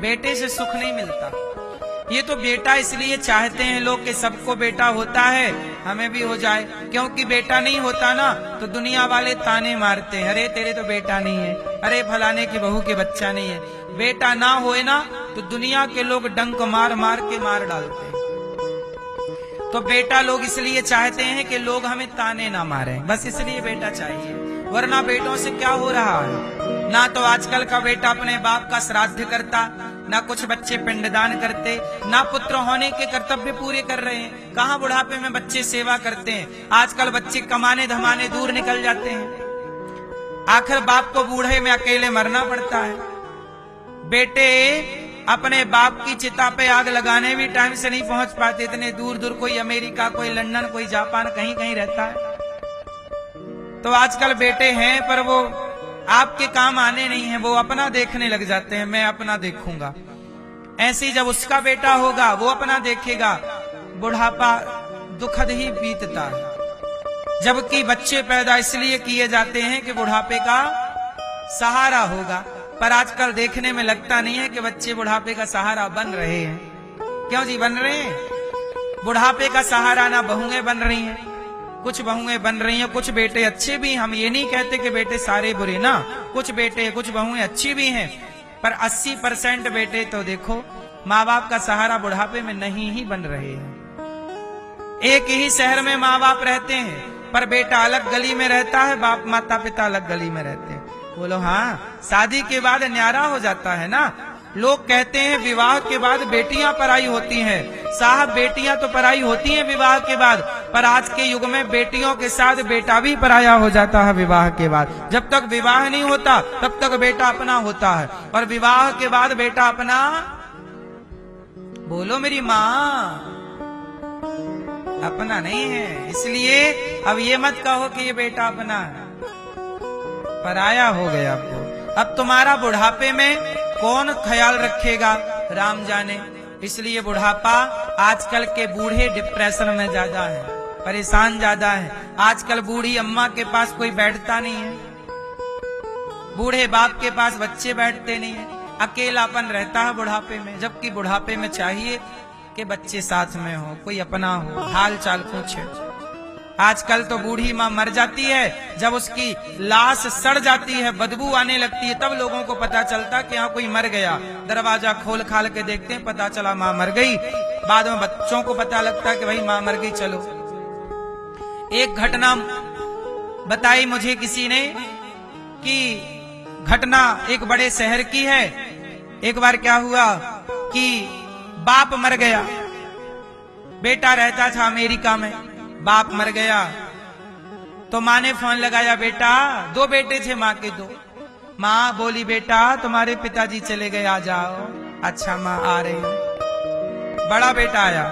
बेटे से सुख नहीं मिलता। ये तो बेटा इसलिए चाहते हैं लोग कि सबको बेटा होता है, हमें भी हो जाए। क्योंकि बेटा नहीं होता ना तो दुनिया वाले ताने मारते हैं, अरे तेरे तो बेटा नहीं है, अरे फलाने की बहू के बच्चा नहीं है। बेटा ना होए ना तो दुनिया के लोग डंक मार मार के मार डालते हैं। तो बेटा लोग इसलिए चाहते हैं कि लोग हमें ताने ना मारें, बस इसलिए बेटा चाहिए। वरना बेटों से क्या हो रहा है, ना तो आजकल का बेटा अपने बाप का श्राद्ध करता, ना कुछ बच्चे पिंडदान करते, ना पुत्र होने के कर्तव्य पूरे कर रहे हैं। कहाँ बुढ़ापे में बच्चे सेवा करते हैं। आजकल बच्चे कमाने धमाने दूर निकल जाते हैं, आखिर बाप को बूढ़े में अकेले मरना पड़ता है। बेटे अपने बाप की चिता पे आग लगाने भी टाइम से नहीं पहुंच पाते, इतने दूर दूर, कोई अमेरिका, कोई लंदन, कोई जापान, कहीं कहीं रहता है। तो आजकल बेटे हैं पर वो आपके काम आने नहीं है, वो अपना देखने लग जाते हैं, मैं अपना देखूंगा। ऐसे ही जब उसका बेटा होगा वो अपना देखेगा, बुढ़ापा दुखद ही बीतता है। जबकि बच्चे पैदा इसलिए किए जाते हैं कि बुढ़ापे का सहारा होगा, पर आजकल देखने में लगता नहीं है कि बच्चे बुढ़ापे का सहारा बन रहे हैं। क्यों जी बन रहे हैं? बुढ़ापे का सहारा ना बहुएं बन रही हैं, कुछ बहुएं बन रही हैं, कुछ बेटे अच्छे भी। हम ये नहीं कहते कि बेटे सारे बुरे ना, कुछ बेटे कुछ बहुएं अच्छी भी हैं, पर 80% बेटे तो देखो माँ बाप का सहारा बुढ़ापे में नहीं ही बन रहे हैं। एक ही शहर में माँ बाप रहते हैं पर बेटा अलग गली में रहता है, बाप माता पिता अलग गली में रहते हैं। बोलो हाँ, शादी के बाद न्यारा हो जाता है ना। लोग कहते हैं विवाह के बाद बेटियां पराई होती हैं। साहब बेटियां तो पराई होती हैं विवाह के बाद, पर आज के युग में बेटियों के साथ बेटा भी पराया हो जाता है विवाह के बाद। जब तक विवाह नहीं होता तब तक बेटा अपना होता है, और विवाह के बाद बेटा अपना, बोलो मेरी माँ, अपना नहीं है। इसलिए अब ये मत कहो कि ये बेटा अपना है, पराया हो गया आपको। अब तुम्हारा बुढ़ापे में कौन ख्याल रखेगा, राम जाने। इसलिए बुढ़ापा, आजकल के बूढ़े डिप्रेशन में ज्यादा है, परेशान ज्यादा है। आजकल बूढ़ी अम्मा के पास कोई बैठता नहीं है, बूढ़े बाप के पास बच्चे बैठते नहीं है, अकेलापन रहता है बुढ़ापे में। जबकि बुढ़ापे में चाहिए कि बच्चे साथ में हो, कोई अपना हो, हाल चाल पूछे। आजकल तो बूढ़ी माँ मर जाती है, जब उसकी लाश सड़ जाती है, बदबू आने लगती है, तब लोगों को पता चलता कि यहाँ कोई मर गया। दरवाजा खोल खाल के देखते हैं, पता चला माँ मर गई। बाद में बच्चों को पता लगता कि भाई माँ मर गई, चलो। एक घटना बताई मुझे किसी ने कि घटना एक बड़े शहर की है। एक बार क्या हुआ कि बाप मर गया, बेटा रहता था अमेरिका में, बाप मर गया तो माँ ने फोन लगाया, बेटा, दो बेटे थे माँ के दो। माँ बोली, बेटा तुम्हारे पिताजी चले गए, आ जाओ। अच्छा माँ आ रही हूं। बड़ा बेटा आया,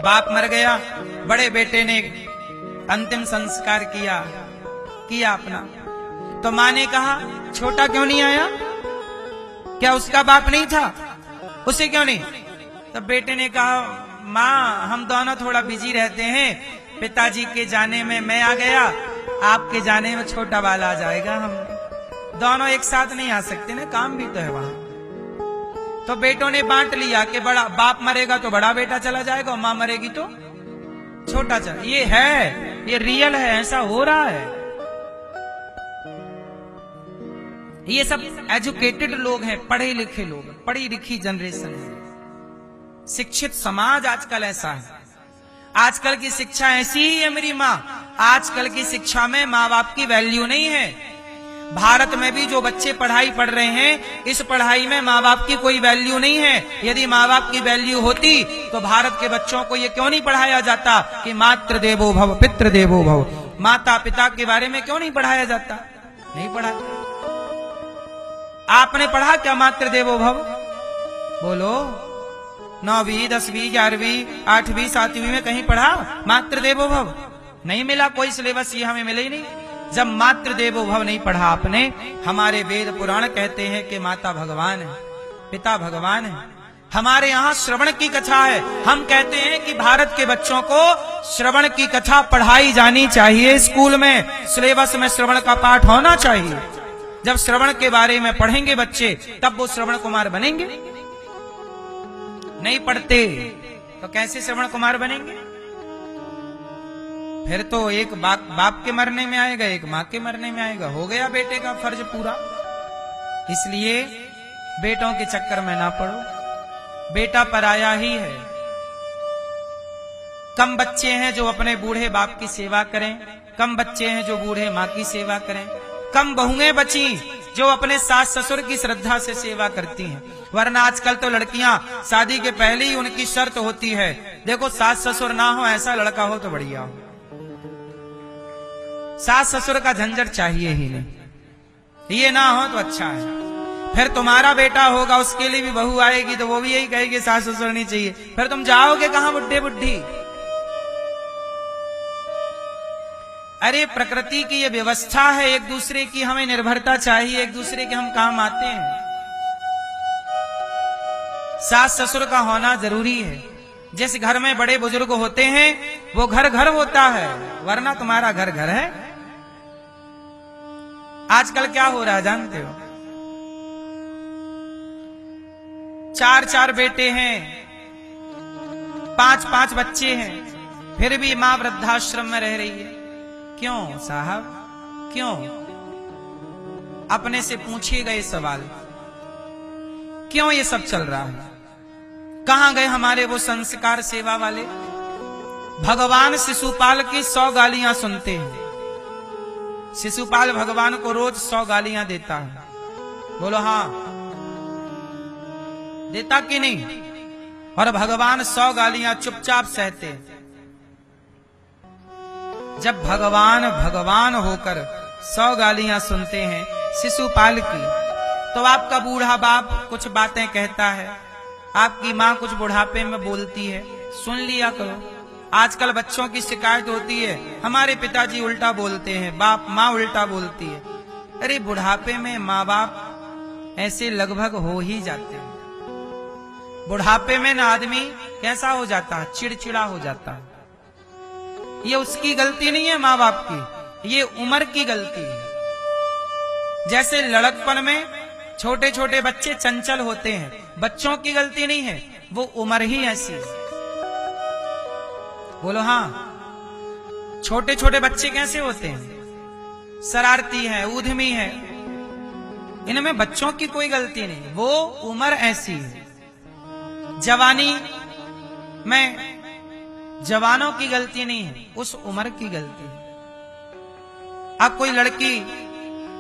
बाप मर गया, बड़े बेटे ने अंतिम संस्कार किया अपना। तो माँ ने कहा, छोटा क्यों नहीं आया, क्या उसका बाप नहीं था, उसे क्यों नहीं? तब बेटे ने कहा, माँ हम दोनों थोड़ा बिजी रहते हैं, पिताजी के जाने में मैं आ गया, आपके जाने में छोटा वाला आ जाएगा, हम दोनों एक साथ नहीं आ सकते ना, काम भी तो है वहां। तो बेटों ने बांट लिया कि बड़ा बाप मरेगा तो बड़ा बेटा चला जाएगा, और माँ मरेगी तो छोटा चला। ये है, ये रियल है, ऐसा हो रहा है। ये सब एजुकेटेड लोग हैं, पढ़े लिखे लोग, पढ़ी लिखी जनरेशन है, शिक्षित समाज आजकल ऐसा है। आजकल की शिक्षा ऐसी ही है मेरी माँ, आजकल की शिक्षा में माँ बाप की वैल्यू नहीं है। भारत में भी जो बच्चे पढ़ाई पढ़ रहे हैं, इस पढ़ाई में माँ बाप की कोई वैल्यू नहीं है। यदि माँ बाप की वैल्यू होती तो भारत के बच्चों को ये क्यों नहीं पढ़ाया जाता कि मातृ देवो भव पितृ देवो भव, माता पिता के बारे में क्यों नहीं पढ़ाया जाता? नहीं पढ़ा। आपने पढ़ा क्या मातृ देवो भव? बोलो, 9वीं 10वीं 11वीं 8वीं 7वीं में कहीं पढ़ा मातृ देवो भव? नहीं मिला, कोई सिलेबस ये हमें मिले ही नहीं। जब मातृ देवो भव नहीं पढ़ा आपने, हमारे वेद पुराण कहते हैं कि माता भगवान है, पिता भगवान है। हमारे यहाँ श्रवण की कथा है, हम कहते हैं कि भारत के बच्चों को श्रवण की कथा पढ़ाई जानी चाहिए, स्कूल में सिलेबस में श्रवण का पाठ होना चाहिए। जब श्रवण के बारे में पढ़ेंगे बच्चे तब वो श्रवण कुमार बनेंगे। नहीं पढ़ते तो कैसे श्रवण कुमार बनेंगे? फिर तो एक बाप के मरने में आएगा, एक माँ के मरने में आएगा। हो गया बेटे का फर्ज पूरा। इसलिए बेटों के चक्कर में ना पड़ो, बेटा पराया ही है। कम बच्चे हैं जो अपने बूढ़े बाप की सेवा करें, कम बच्चे हैं जो बूढ़े माँ की सेवा करें, कम बहुएं बची जो अपने सास ससुर की श्रद्धा से सेवा करती हैं। वरना आजकल तो लड़कियां शादी के पहले ही उनकी शर्त होती है, देखो सास ससुर ना हो, ऐसा लड़का हो तो बढ़िया हो। सास ससुर का झंझट चाहिए ही नहीं, ये ना हो तो अच्छा है। फिर तुम्हारा बेटा होगा, उसके लिए भी बहू आएगी तो वो भी यही कहेगी सास ससुर नहीं चाहिए। फिर तुम जाओगे कहां बुढ़े बुढ़ी? अरे प्रकृति की ये व्यवस्था है, एक दूसरे की हमें निर्भरता चाहिए, एक दूसरे के हम काम आते हैं। सास ससुर का होना जरूरी है। जिस घर में बड़े बुजुर्ग होते हैं वो घर घर होता है, वरना तुम्हारा घर घर है। आजकल क्या हो रहा है जानते हो? 4-4 बेटे हैं, 5-5 बच्चे हैं, फिर भी मां वृद्धाश्रम में रह रही है। क्यों साहब, क्यों? अपने से पूछिएगा ये सवाल, क्यों ये सब चल रहा है? कहां गए हमारे वो संस्कार सेवा वाले? भगवान शिशुपाल की 100 गालियां सुनते हैं। शिशुपाल भगवान को रोज 100 गालियां देता है। बोलो हाँ, देता कि नहीं? और भगवान 100 गालियां चुपचाप सहते। जब भगवान भगवान होकर 100 गालियां सुनते हैं शिशुपाल की, तो आपका बूढ़ा बाप कुछ बातें कहता है, आपकी माँ कुछ बुढ़ापे में बोलती है, सुन लिया करो। आजकल बच्चों की शिकायत होती है, हमारे पिताजी उल्टा बोलते हैं, बाप माँ उल्टा बोलती है। अरे बुढ़ापे में माँ बाप ऐसे लगभग हो ही जाते हैं। बुढ़ापे में ना आदमी कैसा हो जाता है, चिड़चिड़ा हो जाता है। ये उसकी गलती नहीं है माँ बाप की, ये उम्र की गलती है। जैसे लड़कपन में छोटे छोटे बच्चे चंचल होते हैं, बच्चों की गलती नहीं है, वो उम्र ही ऐसी है। बोलो हाँ, छोटे छोटे बच्चे कैसे होते हैं? शरारती है, उद्यमी है, इनमें बच्चों की कोई गलती नहीं, वो उम्र ऐसी है। जवानी में जवानों की गलती नहीं है, उस उम्र की गलती है। अब कोई लड़की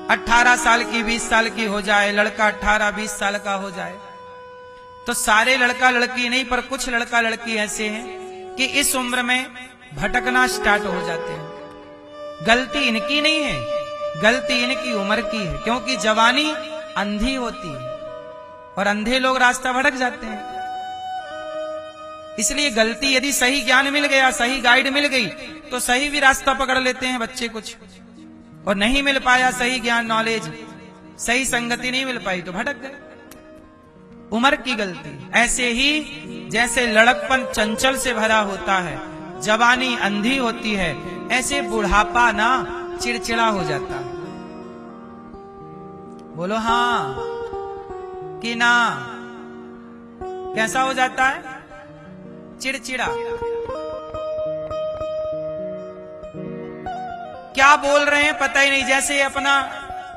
18 साल की 20 साल की हो जाए, लड़का 18-20 साल का हो जाए, तो सारे लड़का लड़की नहीं, पर कुछ लड़का लड़की ऐसे हैं कि इस उम्र में भटकना स्टार्ट हो जाते हैं। गलती इनकी नहीं है, गलती इनकी उम्र की है, क्योंकि जवानी अंधी होती है और अंधे लोग रास्ता भटक जाते हैं। इसलिए गलती, यदि सही ज्ञान मिल गया, सही गाइड मिल गई, तो सही भी रास्ता पकड़ लेते हैं बच्चे कुछ, और नहीं मिल पाया सही ज्ञान नॉलेज, सही संगति नहीं मिल पाई तो भटक गए। उम्र की गलती। ऐसे ही जैसे लड़कपन चंचल से भरा होता है, जवानी अंधी होती है, ऐसे बुढ़ापा ना चिड़चिड़ा हो जाता है। बोलो हाँ कि ना? कैसा हो जाता है? चिड़चिड़ा। क्या बोल रहे हैं पता ही नहीं, जैसे अपना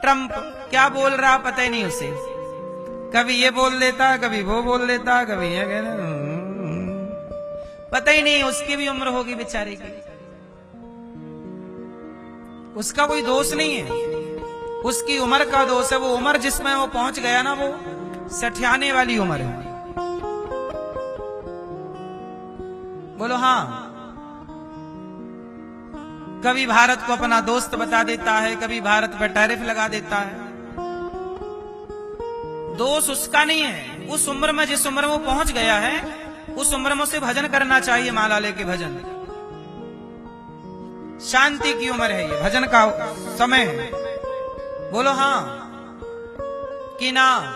ट्रम्प क्या बोल रहा पता ही नहीं उसे, कभी ये बोल देता, कभी वो बोल देता, कभी ये कहना, पता ही नहीं। उसकी भी उम्र होगी बेचारे की, उसका कोई दोष नहीं है, उसकी उम्र का दोष है। वो उम्र जिसमें वो पहुंच गया ना, वो सठियाने वाली उम्र है। बोलो हाँ। कभी भारत को अपना दोस्त बता देता है, कभी भारत पर टैरिफ लगा देता है। दोष उसका नहीं है, उस उम्र में जिस उम्र में वो पहुंच गया है, उस उम्र में उसे भजन करना चाहिए, माला लेके भजन। शांति की उम्र है ये, भजन का समय है। बोलो हाँ कि ना?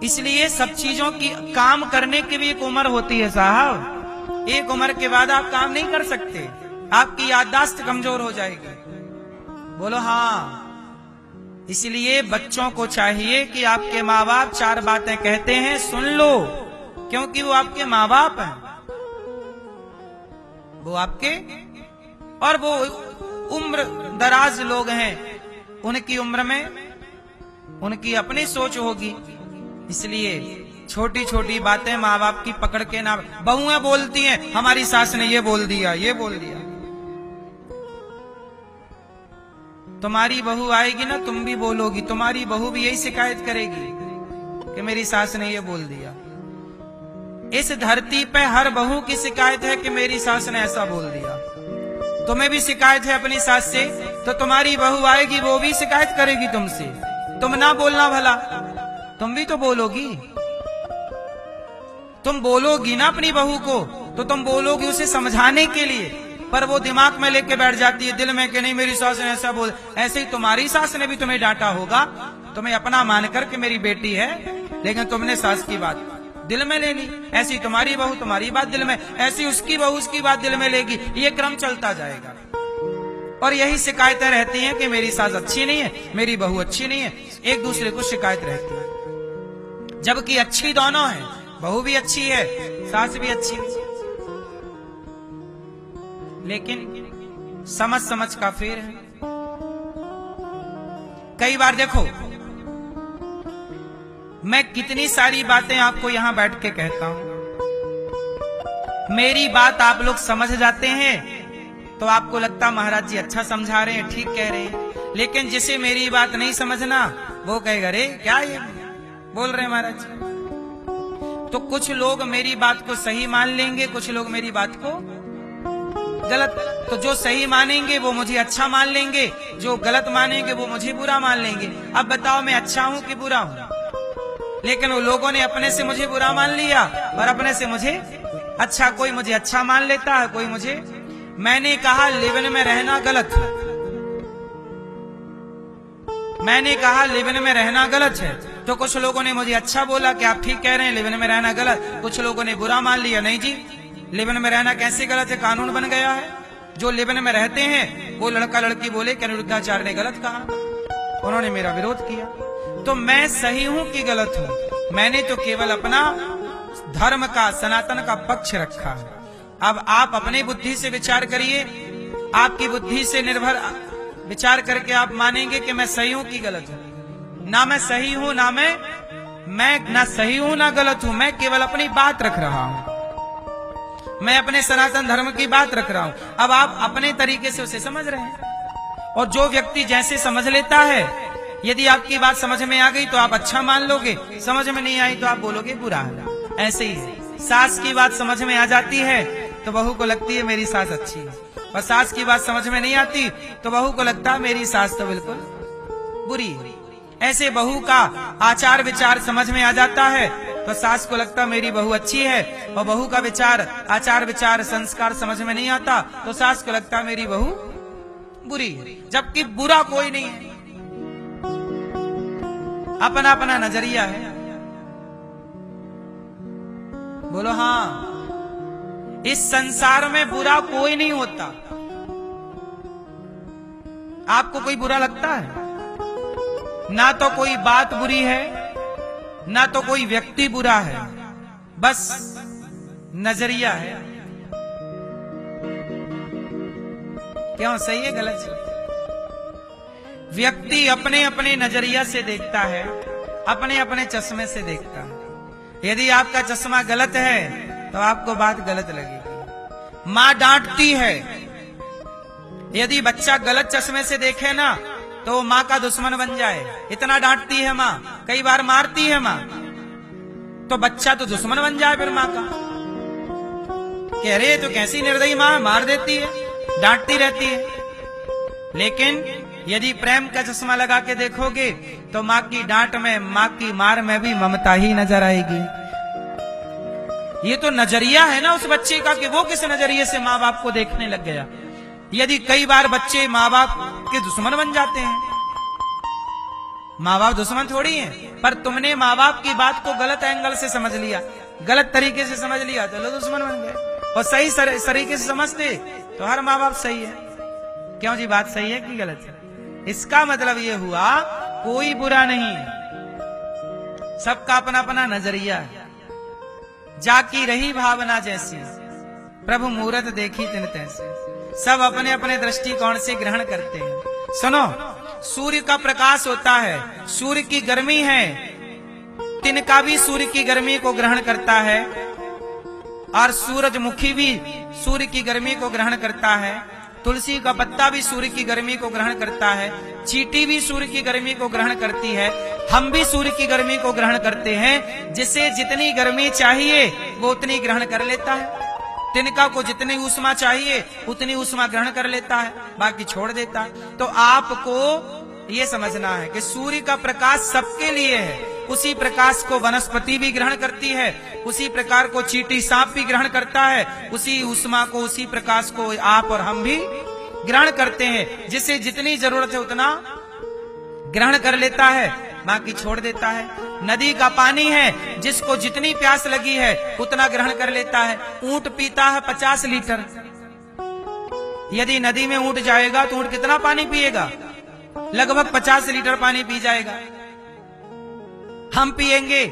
इसलिए सब चीजों की काम करने की भी एक उम्र होती है साहब। एक उम्र के बाद आप काम नहीं कर सकते, आपकी याददाश्त कमजोर हो जाएगी। बोलो हाँ। इसलिए बच्चों को चाहिए कि आपके माँ बाप चार बातें कहते हैं सुन लो, क्योंकि वो आपके माँ बाप हैं, वो आपके, और वो उम्र दराज लोग हैं, उनकी उम्र में उनकी अपनी सोच होगी। इसलिए छोटी छोटी बातें माँ बाप की पकड़ के ना, बहुएं बोलती हैं हमारी सास ने ये बोल दिया, ये बोल दिया। तुम्हारी बहू आएगी ना, तुम भी बोलोगी, तुम्हारी बहू भी यही शिकायत करेगी कि मेरी सास ने ये बोल दिया। इस धरती पे हर बहू की शिकायत है कि मेरी सास ने ऐसा बोल दिया। तुम्हें भी शिकायत है अपनी सास से, तो तुम्हारी बहू आएगी वो भी शिकायत करेगी तुमसे। तुम ना बोलना भला, तुम भी तो बोलोगी। तुम बोलोगी ना अपनी बहू को, तो तुम बोलोगी उसे समझाने के लिए, पर वो दिमाग में लेके बैठ जाती है दिल में कि नहीं मेरी सास ने ऐसा बोल। ऐसे ही तुम्हारी सास ने भी तुम्हें डांटा होगा, तुम्हें अपना मानकर के मेरी बेटी है, लेकिन तुमने सास की बात दिल में ले ली। ऐसी तुम्हारी बहू तुम्हारी बात दिल में, ऐसी उसकी बहू उसकी बात दिल में लेगी। ये क्रम चलता जाएगा और यही शिकायतें रहती हैं कि मेरी सास अच्छी नहीं है, मेरी बहू अच्छी नहीं है, एक दूसरे को शिकायत रहती है। जबकि अच्छी दोनों है, बहू भी अच्छी है, सास भी अच्छी है, लेकिन समझ समझ का फेर है। कई बार देखो, मैं कितनी सारी बातें आपको यहां बैठ के कहता हूं, मेरी बात आप लोग समझ जाते हैं तो आपको लगता महाराज जी अच्छा समझा रहे हैं, ठीक कह रहे हैं। लेकिन जिसे मेरी बात नहीं समझना, वो कहेगा रे क्या ये बोल रहे हैं महाराज जी। तो कुछ लोग मेरी बात को सही मान लेंगे, कुछ लोग मेरी बात को गलत। तो जो सही मानेंगे वो मुझे अच्छा मान लेंगे, जो गलत मानेंगे वो मुझे बुरा मान लेंगे। अब बताओ मैं अच्छा हूं कि बुरा हूं? लेकिन वो लोगों ने अपने से मुझे बुरा मान लिया और अपने से मुझे अच्छा। कोई मुझे अच्छा मान लेता है, कोई मुझे। मैंने कहा लिवन में रहना गलत है, मैंने कहा लिवन में रहना गलत है, तो कुछ लोगों ने मुझे अच्छा बोला कि आप ठीक कह रहे हैं, लिवन में रहना गलत। कुछ लोगों ने बुरा मान लिया, नहीं जी लिवन में रहना कैसे गलत है, कानून बन गया है। जो लिवन में रहते हैं वो लड़का लड़की बोले कि अनिरुद्धाचार्य ने गलत कहा, उन्होंने मेरा विरोध किया। तो मैं सही हूं कि गलत हूं? मैंने तो केवल अपना धर्म का, सनातन का पक्ष रखा है। अब आप अपनी बुद्धि से विचार करिए, आपकी बुद्धि से निर्भर विचार करके आप मानेंगे कि मैं सही हूं कि गलत हूं। ना मैं सही हूं, ना सही हूं ना गलत हूं, मैं केवल अपनी बात रख रहा हूं, मैं अपने सनातन धर्म की बात रख रहा हूं। अब आप अपने तरीके से उसे समझ रहे हैं, और जो व्यक्ति जैसे समझ लेता है, यदि आपकी बात समझ में आ गई तो आप अच्छा मान लोगे, समझ में नहीं आई तो आप बोलोगे बुरा है। ऐसे ही है, सास की बात समझ में आ जाती है तो बहू को लगती है मेरी सास अच्छी है, और सास की बात समझ में नहीं आती तो बहू को लगता है मेरी सास तो बिल्कुल बुरी है। ऐसे बहू का आचार विचार समझ में आ जाता है तो सास को लगता मेरी बहू अच्छी है, और बहू का विचार, आचार विचार, संस्कार समझ में नहीं आता तो सास को लगता मेरी बहू बुरी है। जबकि बुरा कोई नहीं है, अपना अपना नजरिया है। बोलो हाँ, इस संसार में बुरा कोई नहीं होता। आपको कोई बुरा लगता है? ना तो कोई बात बुरी है, ना तो कोई व्यक्ति बुरा है, बस नजरिया है। क्यों? सही है गलत है? व्यक्ति अपने अपने नजरिया से देखता है, अपने अपने चश्मे से देखता है। यदि आपका चश्मा गलत है तो आपको बात गलत लगेगी। माँ डांटती है, यदि बच्चा गलत चश्मे से देखे ना तो माँ का दुश्मन बन जाए, इतना डांटती है माँ, कई बार मारती है माँ, तो बच्चा तो दुश्मन बन जाए फिर माँ का। कह रहे तो कैसी निर्दयी माँ, मार देती है, डांटती रहती है। लेकिन यदि प्रेम का चश्मा लगा के देखोगे तो माँ की डांट में, माँ की मार में भी ममता ही नजर आएगी। ये तो नजरिया है ना उस बच्चे का कि वो किस नजरिए से माँ बाप को देखने लग गया। यदि कई बार बच्चे माँ बाप के दुश्मन बन जाते हैं, माँ बाप दुश्मन थोड़ी हैं, पर तुमने माँ बाप की बात को गलत एंगल से समझ लिया, गलत तरीके से समझ लिया, चलो दुश्मन बन गए। और सही तरीके से समझते तो हर माँ बाप सही है। क्यों जी, बात सही है कि गलत है? इसका मतलब ये हुआ कोई बुरा नहीं, सबका अपना अपना नजरिया है। जाकी रही भावना जैसी, प्रभु मूरत देखी तिन तैसी। सब अपने अपने दृष्टिकोण से ग्रहण करते हैं। सुनो, सूर्य का प्रकाश होता है, सूर्य की गर्मी है, तिनका भी सूर्य की गर्मी को ग्रहण करता है, और सूरजमुखी भी सूर्य की गर्मी को ग्रहण करता है, तुलसी का पत्ता भी सूर्य की गर्मी को ग्रहण करता है, चींटी भी सूर्य की गर्मी को ग्रहण करती है, हम भी सूर्य की गर्मी को ग्रहण करते हैं। जिसे जितनी गर्मी चाहिए वो उतनी ग्रहण कर लेता है, तिनका को जितनी ऊष्मा चाहिए उतनी ऊष्मा ग्रहण कर लेता है, बाकी छोड़ देता है। तो आपको ये समझना है कि सूर्य का प्रकाश सबके लिए है। उसी प्रकाश को वनस्पति भी ग्रहण करती है, उसी प्रकार को चींटी सांप भी ग्रहण करता है, उसी ऊष्मा को, उसी प्रकाश को आप और हम भी ग्रहण करते हैं। जिसे जितनी जरूरत है उतना ग्रहण कर लेता है, बाकी छोड़ देता है। नदी का पानी है, जिसको जितनी प्यास लगी है उतना ग्रहण कर लेता है। ऊंट पीता है 50 लीटर। यदि नदी में ऊंट जाएगा तो ऊंट कितना पानी पिएगा? लगभग 50 लीटर पानी पी जाएगा। हम पिएंगे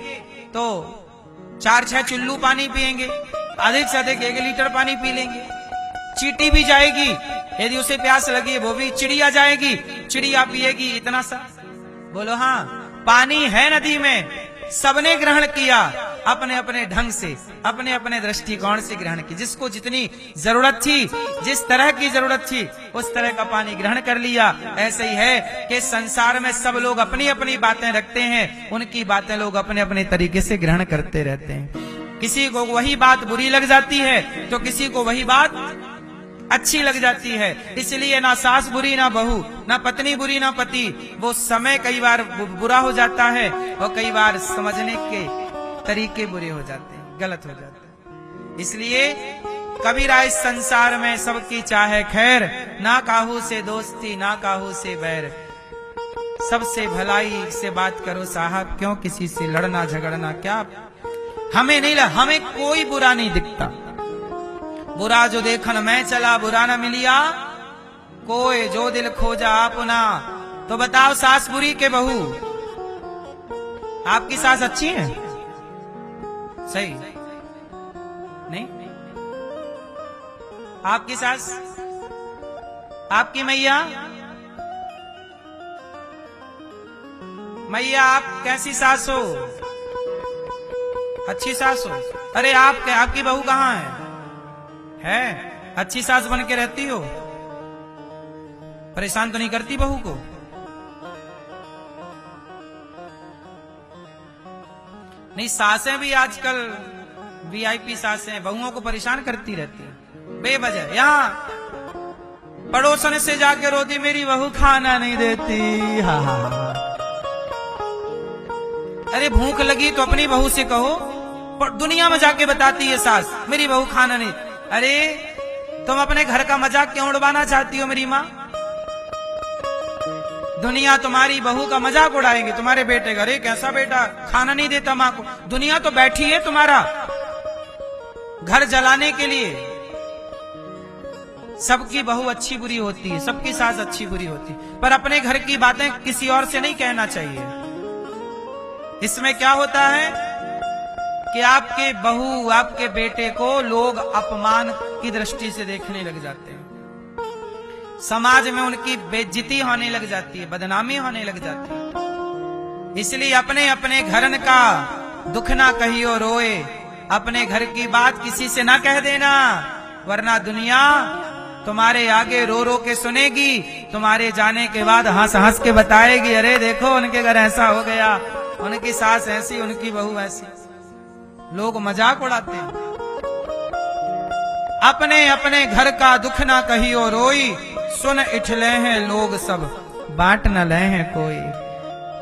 तो 4-6 चुल्लू पानी पिएंगे, अधिक से अधिक 1 लीटर पानी पी लेंगे। चींटी भी जाएगी, यदि उसे प्यास लगी है वो भी, चिड़िया जाएगी, चिड़िया पिएगी इतना सा। बोलो हाँ, पानी है नदी में, सबने ग्रहण किया अपने अपने ढंग से, अपने अपने दृष्टिकोण से ग्रहण की। जिसको जितनी जरूरत थी, जिस तरह की जरूरत थी, उस तरह का पानी ग्रहण कर लिया। ऐसे ही है कि संसार में सब लोग अपनी अपनी बातें रखते हैं, उनकी बातें लोग अपने अपने तरीके से ग्रहण करते रहते हैं। किसी को वही बात बुरी लग जाती है तो किसी को वही बात अच्छी लग जाती है। इसलिए ना सास बुरी ना बहू, ना पत्नी बुरी ना पति, वो समय कई बार बुरा हो जाता है और कई बार समझने के तरीके बुरे हो जाते हैं, गलत हो जाते हैं। इसलिए कबीरा इस संसार में सबकी चाहे खैर, ना काहू से दोस्ती ना काहू से बैर। सबसे भलाई से बात करो साहब, क्यों किसी से लड़ना झगड़ना। क्या हमें नहीं, हमें कोई बुरा नहीं दिखता। बुरा जो देखन मैं चला, बुरा न मिलिया कोई, जो दिल खोजा अपना। तो बताओ, सास बुरी के बहू? आपकी सास अच्छी है? सही नहीं? आपकी सास, आपकी मैया, मैया आप कैसी सास हो? अच्छी सास हो? अरे आपकी बहू कहाँ है? अच्छी सास बन के रहती हो? परेशान तो नहीं करती बहू को? नहीं, सासें भी आजकल वीआईपी सासें बहुओं को परेशान करती रहती है बेवजह। यहाँ पड़ोसन से जाके रोती, मेरी बहू खाना नहीं देती। हा हा हा। अरे भूख लगी तो अपनी बहू से कहो, पर दुनिया में जाके बताती है सास, मेरी बहू खाना नहीं। अरे तुम अपने घर का मजाक क्यों उड़वाना चाहती हो मेरी माँ? दुनिया तुम्हारी बहू का मजाक उड़ाएंगे, तुम्हारे बेटे का। अरे कैसा बेटा, खाना नहीं देता माँ को। दुनिया तो बैठी है तुम्हारा घर जलाने के लिए। सबकी बहू अच्छी बुरी होती है, सबकी सास अच्छी बुरी होती है, पर अपने घर की बातें किसी और से नहीं कहना चाहिए। इसमें क्या होता है कि आपके बहू, आपके बेटे को लोग अपमान की दृष्टि से देखने लग जाते हैं, समाज में उनकी बेइज्जती होने लग जाती है, बदनामी होने लग जाती है। इसलिए अपने अपने घरन का दुख ना कहियो रोए, अपने घर की बात किसी से ना कह देना, वरना दुनिया तुम्हारे आगे रो रो के सुनेगी, तुम्हारे जाने के बाद हंस हंस के बताएगी, अरे देखो उनके घर ऐसा हो गया, उनकी सास ऐसी, उनकी बहू ऐसी। लोग मजाक उड़ाते हैं। अपने अपने घर का दुख ना कहियो रोई, सुन इठले हैं लोग सब, बांट न ले हैं कोई।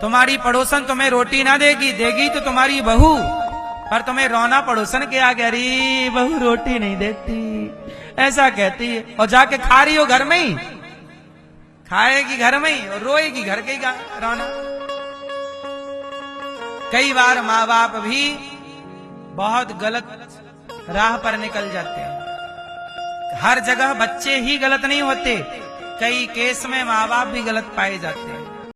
तुम्हारी पड़ोसन तुम्हें रोटी ना देगी, देगी तो तुम्हारी बहू, पर तुम्हें रोना पड़ोसन के आगे, अरे बहू रोटी नहीं देती, ऐसा कहती है। और जाके खा रही हो घर में ही, खाएगी घर में ही और रोएगी घर के ही रोना। कई बार माँ बाप भी बहुत गलत राह पर निकल जाते हैं। हर जगह बच्चे ही गलत नहीं होते, कई केस में माँ बाप भी गलत पाए जाते हैं।